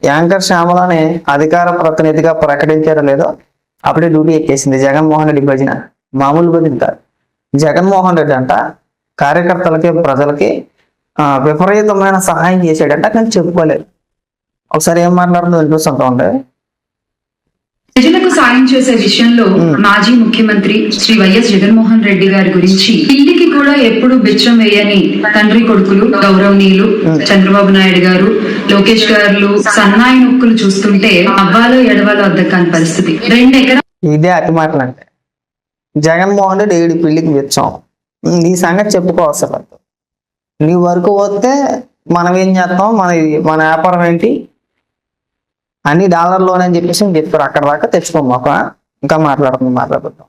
Anchor శ్యామలని అధికార ప్రతినిధిగా ప్రకటించారో లేదో అప్పుడే డ్యూటీ ఎక్కేసింది జగన్మోహన్ రెడ్డి భజన. మామూలు భజన కాదు. జగన్మోహన్ రెడ్డి అంట కార్యకర్తలకి ప్రజలకి విపరీతమైన సహాయం చేశాడంట, కానీ చెప్పుకోలేదు. ఒకసారి ఏం మాట్లాడుతుందో వినిపిస్తుంటా ఉండే. ప్రజలకు సాయం చేసే విషయంలో మాజీ ముఖ్యమంత్రి శ్రీ వైఎస్ జగన్మోహన్ రెడ్డి గారి గురించి పిల్లికి కూడా ఎప్పుడు బిచ్చం వేయని తండ్రి కొడుకులు గౌరవనీయులు చంద్రబాబు నాయుడు గారు, లోకేష్ గారు సన్నాయి నొక్కులు చూస్తుంటే అవ్వాలో ఎడవాలో అద్దకాని పరిస్థితి. 2 ఎకరాలు ఇదే అతి మాటలు అంటే. జగన్మోహన్ రెడ్డి ఏడు పిల్లికి బిచ్చం. నీ సంగతి చెప్పుకోవసరం. నీ వరకు పోతే మనం ఏం చేస్తాం, మన వ్యాపారం ఏంటి అన్ని డాలర్లోనే చెప్పేసి చెప్తారు. అక్కడ దాకా తెచ్చుకోమాక ఇంకా మాట్లాడుకుందాం.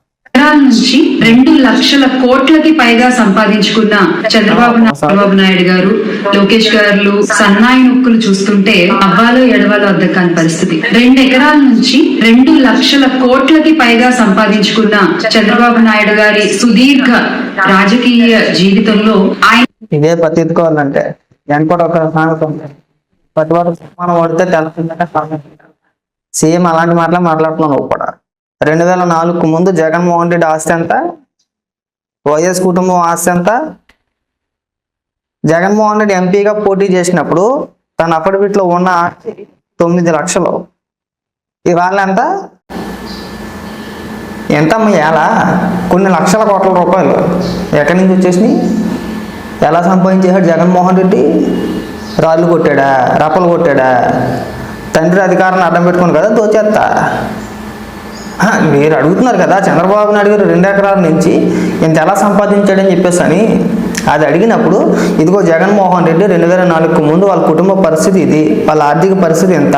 నుంచి 2 లక్షల కోట్లకి పైగా సంపాదించుకున్న చంద్రబాబు నాయుడు గారు, లోకేష్ గారు సన్నాయి నొక్కులు చూస్తుంటే అవ్వాలో ఎడవాలో అద్దకాని పరిస్థితి. 2 ఎకరాల నుంచి 2 లక్షల కోట్లకి పైగా సంపాదించుకున్న చంద్రబాబు నాయుడు గారి సుదీర్ఘ రాజకీయ జీవితంలో ఆయన ఇదే పత్తికోవాలంటే వెనకటి ఒక సామెత ఉంటుంది. ప్రతివాడు మనం పడితే తెలుస్తుందంటే సేమ్ అలాంటి మాటలే మాట్లాడుతున్నావు నువ్వు కూడా. 2004 ముందు జగన్మోహన్ రెడ్డి ఆస్తి ఎంత, వైఎస్ కుటుంబం ఆస్తి ఎంత? జగన్మోహన్ రెడ్డి ఎంపీగా పోటీ చేసినప్పుడు తన అఫిడవిట్లో ఉన్న ఆస్తి 9 లక్షలు. ఇవాళ ఎంత ఎలా కొన్ని లక్షల కోట్ల రూపాయలు ఎక్కడి నుంచి వచ్చేసినాయి? ఎలా సంపాదించేశాడు జగన్మోహన్ రెడ్డి? రాళ్ళు కొట్టాడా, రప్పలు కొట్టాడా? తండ్రి అధికారాన్ని అడ్డం పెట్టుకుని కదా దోచేస్తా. మీరు అడుగుతున్నారు కదా చంద్రబాబు నాయుడు గారు 2 ఎకరాల నుంచి ఇంత ఎలా సంపాదించాడని చెప్పేసి అని. అది అడిగినప్పుడు ఇదిగో జగన్మోహన్ రెడ్డి 2004 ముందు వాళ్ళ కుటుంబ పరిస్థితి ఇది, వాళ్ళ ఆర్థిక పరిస్థితి ఎంత.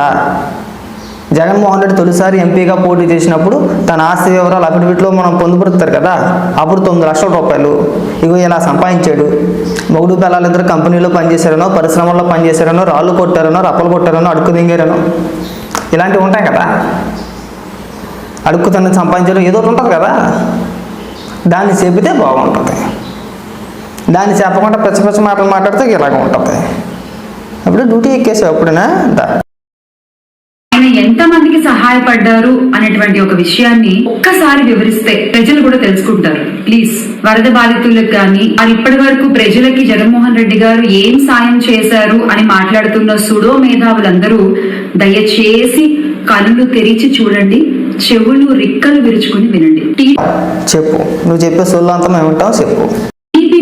జగన్మోహన్ రెడ్డి తొలిసారి ఎంపీగా పోటీ చేసినప్పుడు తన ఆస్తి వివరాలు అఫిడవిట్లో మనం పొందుపరుస్తారు కదా, అప్పుడు 9 లక్షల రూపాయలు. ఇగో ఇలా సంపాదించాడు. మొగుడు పిల్లలిద్దరు కంపెనీలో పనిచేశారనో, పరిశ్రమల్లో పనిచేశారనో, రాళ్ళు కొట్టారనో, రప్పలు కొట్టారనో, అడుక్కు దింగారనో, ఇలాంటివి ఉంటాయి కదా. అడుక్కుతన్ని సంపాదించడం ఏదో ఒకటి ఉంటుంది కదా. దాన్ని చెబితే బాగుంటుంది. దాన్ని చెప్పకుండా పిచ్చ మాటలు మాట్లాడితే ఇలాగ ఉంటుంది. అప్పుడు డ్యూటీ ఎక్కేసావు అప్పుడేనా. ఆయన ఎంత మందికి సహాయపడ్డారు అనేటువంటి ఒక విషయాన్ని ఒక్కసారి వివరిస్తే ప్రజలు కూడా తెలుసుకుంటారు. ప్లీజ్, వరద బాధితులకు కానీ అది ఇప్పటి వరకు ప్రజలకి జగన్మోహన్ రెడ్డి గారు ఏం సాయం చేశారు అని మాట్లాడుతున్న సుడో మేధావులందరూ దయచేసి కళ్ళు తెరిచి చూడండి, చెవులు రిక్కలు విరుచుకుని వినండి. చెప్పు, నువ్వు చెప్పే సొల్లు అంతా మేము ఉంటావు. చెప్పు.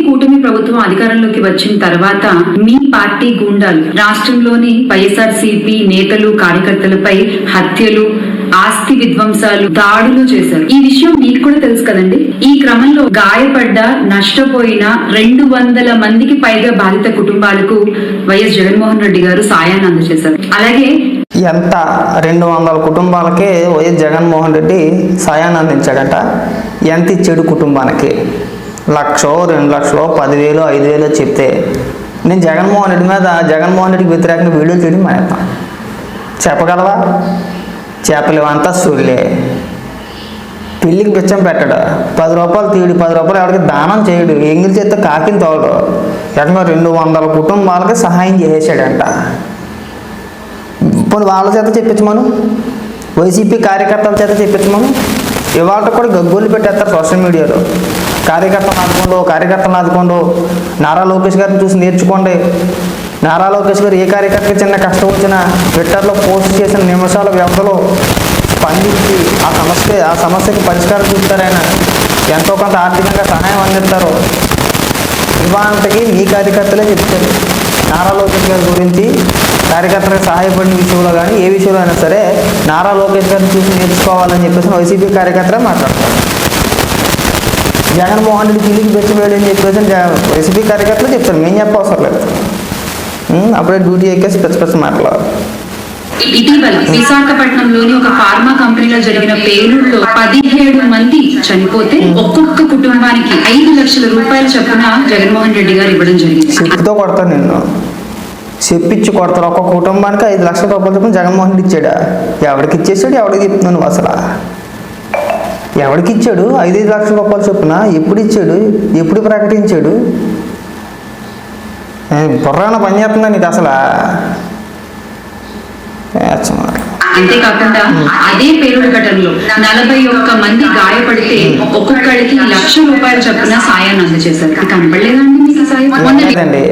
కూటమి ప్రభుత్వం అధికారంలోకి వచ్చిన తర్వాత మీ పార్టీ గూండాలు రాష్ట్రంలోని వైఎస్ఆర్సీపీ నేతలు కార్యకర్తలపై హత్యలు, ఆస్తి విధ్వంసాలు, దాడులు చేశారు. ఈ విషయం మీకు కూడా తెలుసు కదండి. ఈ క్రమంలో గాయపడ్డ, నష్టపోయిన 200 మందికి పైగా బాధిత కుటుంబాలకు వైఎస్ జగన్మోహన్ రెడ్డి గారు సాయాన్ని అందజేశారు. అలాగే ఎంత 200 కుటుంబాలకే వైఎస్ జగన్మోహన్ రెడ్డి సాయాన్ని అందించాడంట. ఎంత ఇచ్చాడు కుటుంబానికి? 1,00,000, 2,00,000, 10,000, 5,000 చెప్తే నేను జగన్మోహన్ రెడ్డికి వ్యతిరేకంగా వీడియో చేయడం మానేస్తాను. చెప్పగలవా? చెప్పలేవు. అంతా సొల్లే. పిల్లికి బిచ్చం పెట్టడు, 10 రూపాయలు తీయడు, 10 రూపాయలు ఎవరికి దానం చేయడు, ఎంగిలి చేస్తే కాకిని తోడు. ఏకంగా 200 కుటుంబాలకి సహాయం చేసేసాడంట. పోనీ వాళ్ళ చేత చెప్పించమను, వైసీపీ కార్యకర్తల చేత చెప్పించమను. ఇవాళ కూడా గగ్గోలు పెట్టేస్తారు సోషల్ మీడియాలో. కార్యకర్తలు ఆదుకోండు, నారా లోకేష్ గారిని చూసి నేర్చుకోండి. నారా లోకేష్ గారు ఏ కార్యకర్తకి చిన్న కష్టం వచ్చినా ట్విట్టర్లో పోస్ట్ చేసిన నిమిషాల వ్యవధిలో స్పందించి ఆ సమస్యకి పరిష్కారం చూపుతారు. ఆయన ఎంతో కొంత ఆర్థికంగా సహాయం అందిస్తారు. ఇవాళకి మీ కార్యకర్తలే చెప్తారు నారా లోకేష్ గారి గురించి. కార్యకర్తలకు సహాయపడిన విషయంలో కానీ ఏ విషయంలో అయినా సరే నారా లోకేష్ గారిని చూసి నేర్చుకోవాలని చెప్పేసి వైసీపీ కార్యకర్తలే మాట్లాడతారు. జగన్మోహన్ రెడ్డి పిల్లికి బెచ్చవేయడు అని చెప్పేసి వైసీపీ కార్యకర్తలు చెప్తారు. మేము చెప్పవసరం లేదు. అప్పుడే డ్యూటీ ఎక్కేసి పెద్ద మాటలు. ఇటీవల విశాఖపట్నంలోని ఒక ఫార్మా కంపెనీలో జరిగిన పేలుడులో 17 మంది చనిపోతే ఒక్కొక్క కుటుంబానికి 5 లక్షల రూపాయల చొప్పున జగన్మోహన్ రెడ్డి గారు ఇవ్వడం జరిగింది. చెప్పుతో కొడతాను నిన్ను, చెప్పించి కొడతారు. ఒక్కొక్క కుటుంబానికి 5 లక్షల రూపాయల చొప్పున జగన్మోహన్ రెడ్డి ఇచ్చాడా? ఎవరికి ఇచ్చేసాడు? ఎవరికి చెప్తున్నాను అసలు? ఎవరికి ఇచ్చాడు 5 లక్షల రూపాయల చొప్పున? ఎప్పుడు ఇచ్చాడు? ఎప్పుడు ప్రకటించాడు? బుర్రాన పని చేస్తుందా నీకు అసలు? అంతేకాకుండా అదే పేలుడు ఘటనలో 41 మంది గాయపడితే ఒక్కొక్కరికి ₹1,00,000 చొప్పున సాయాన్ని అందజేశారు. ఇది కనపడలేదండి మీకు ఈ సాయం? లేదండి,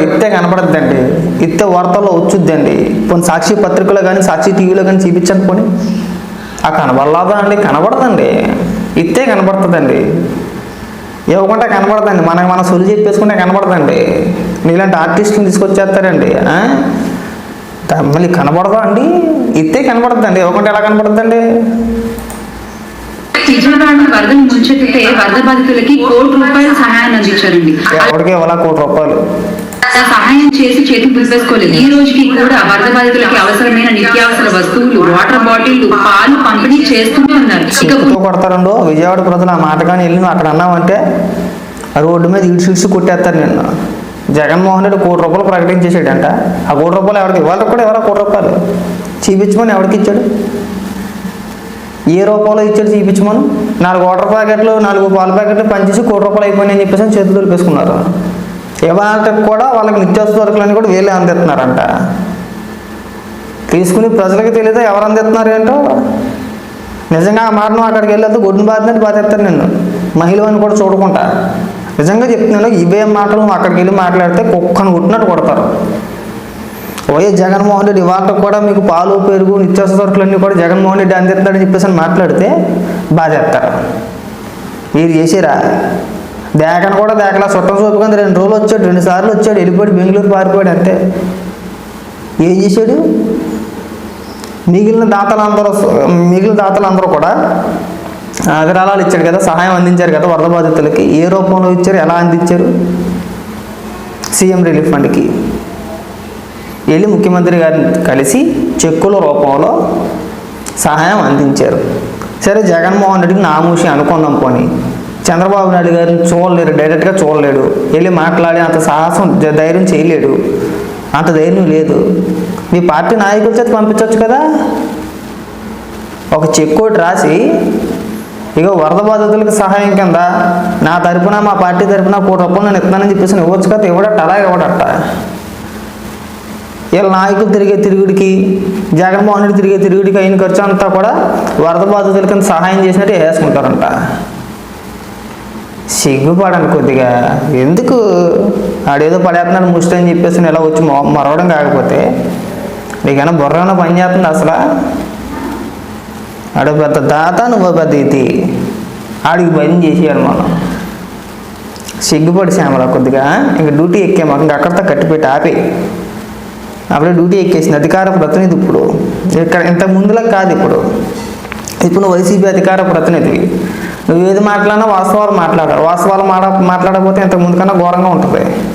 ఇత్తే కనపడద్దండి, ఇత్తే వార్తల్లో వచ్చుద్దండి. పోనీ సాక్షి పత్రికలో కానీ సాక్షి టీవీలో కానీ చూపించండి. పోనీ ఆ కనబడలేదా అండి? కనబడదండి, ఇత్తే కనబడుతుందండి. ఇవ్వకుండా కనబడదండి, మన సొలి చెప్పేసుకుంటే కనబడదండి. నీలాంటి ఆర్టిస్టులను తీసుకొచ్చేస్తారండి. మళ్ళీ కనబడదా అండి? ఇత్తే కనబడద్దండి, ఇవ్వకుండా ఎలా కనబడద్దండి? విజయవాడ వరదలు ముంచెత్తితే వరద బాధితులకి ₹1,00,00,000 సహాయాన్ని అందించారండి. ఎవరికి ఇవ్వాలా ₹1,00,00,000? సహాయం చేసి చేతికి దులిపేసుకోలేదు. ఈ రోజుకి కూడా వరద బాధితులకి అవసరమైన నిత్యావసర వస్తువులు, వాటర్ బాటిళ్లు, పాలు పంపిణీ చేస్తూనే ఉన్నారు. ఇక కొడతారండో విజయవాడ ప్రజలు ఆ మాట కానీ వెళ్ళి అక్కడ అన్నామంటే రోడ్డు మీద ఇడ్స్ కొట్టేస్తారు. నిన్న జగన్మోహన్ రెడ్డి ₹1,00,00,000 ప్రకటించేసాడంట. ఆ ₹1,00,00,000 ఎవరికి ఇవ్వాలి? కూడా ఎవరో ₹1,00,00,000 చూపించమని ఎవరికి ఇచ్చాడు? ఏ రూపంలో ఇచ్చాడు చూపించమని? 4 వాటర్ ప్యాకెట్లు 4 పాల ప్యాకెట్లు పనిచేసి ₹1,00,00,000 అయిపోయినాయని చెప్పేసి చేతులు దులిపేసుకున్నారు. ఇవాళకి కూడా వాళ్ళకి నిత్యావసర సరుకులని కూడా వీళ్ళే అందిస్తున్నారంట. తీసుకుని ప్రజలకు తెలియదు ఎవరు అందిస్తున్నారు ఏంటో. నిజంగా ఆ మాట నువ్వు అక్కడికి వెళ్ళేది గొడ్డును బాధినట్టు బాధేస్తారు నిన్ను, మహిళని కూడా చూడకుండా. నిజంగా చెప్తున్నాను, ఇవే మాటలు నువ్వు అక్కడికి వెళ్ళి మాట్లాడితే కుక్కను కొట్టినట్టు కొడతారు. వైఎస్ జగన్మోహన్ రెడ్డి ఇవాళ కూడా మీకు పాలు పెరుగు నిత్యావసర సరుకులన్నీ కూడా జగన్మోహన్ రెడ్డి అందిస్తాడని చెప్పేసి మాట్లాడితే బాధేస్తారు. మీరు చేసారా? దేకను కూడా దేకలా, చుట్టం చూపుకుంది 2 రోజులు వచ్చాడు, 2 సార్లు వచ్చాడు, వెళ్ళిపోయి బెంగళూరు పారిపోయాడు అంతే. ఏం చేశాడు? మిగిలిన దాతలందరూ కూడా విరాళాలు ఇచ్చాడు కదా, సహాయం అందించారు కదా వరద బాధితులకి. ఏ రూపంలో ఇచ్చారు, ఎలా అందించారు? సీఎం రిలీఫ్ ఫండ్కి వెళ్ళి ముఖ్యమంత్రి గారిని కలిసి చెక్కుల రూపంలో సహాయం అందించారు. సరే, జగన్మోహన్ రెడ్డికి నామూషి అనుకుందాం. పోనీ చంద్రబాబు నాయుడు గారిని చూడలేరు, డైరెక్ట్గా చూడలేడు, వెళ్ళి మాట్లాడి అంత సాహసం ధైర్యం చేయలేడు, అంత ధైర్యం లేదు. మీ పార్టీ నాయకుల చేత పంపించవచ్చు కదా. ఒక చెక్ ఒకటి రాసి, ఇక వరద బాధితులకు సహాయం కింద నా తరపున మా పార్టీ తరపున ₹1,00,00,000 నేను ఇస్తానని చెప్పేసి ఇవ్వచ్చు కదా. ఇవ్వడట్ట, అలా ఇవ్వడట్ట. వీళ్ళ నాయకులు తిరిగే తిరుగుడికి, జగన్మోహన్ రెడ్డి తిరిగే తిరుగుడికి అయిన ఖర్చు అంతా కూడా వరద బాధితుల కింద సహాయం చేసినట్టు వేసుకుంటారంట. సిగ్గుపడను కొద్దిగా. ఎందుకు ఆడేదో పడేస్తున్నాడు ముష్టి అని చెప్పేసి ఇలా వచ్చి మరవడం కాకపోతే నీకైనా బుర్రగా పని చేస్తుంది అసలు. ఆడ పెద్ద దాత, నువ్వు పెద్ద ఇది, ఆడికి భయం చేసేయాలి మనం. సిగ్గుపడి శ్యామల కొద్దిగా. ఇంక డ్యూటీ ఎక్కే మాకు ఇంక అక్కడితో కట్టిపెట్టి ఆపి అప్పుడే డ్యూటీ ఎక్కేసింది. అధికార ప్రతినిధి ఇప్పుడు ఇక్కడ ఇంత ముందులా కాదు. ఇప్పుడు నువ్వు వైసీపీ అధికార ప్రతినిధివి. నువ్వు ఏది మాట్లాడినా వాస్తవాలు మాట్లాడాలి. వాస్తవాలు మాట్లాడకపోతే ఇంత ముందు కన్నా ఘోరంగా ఉంటుంది.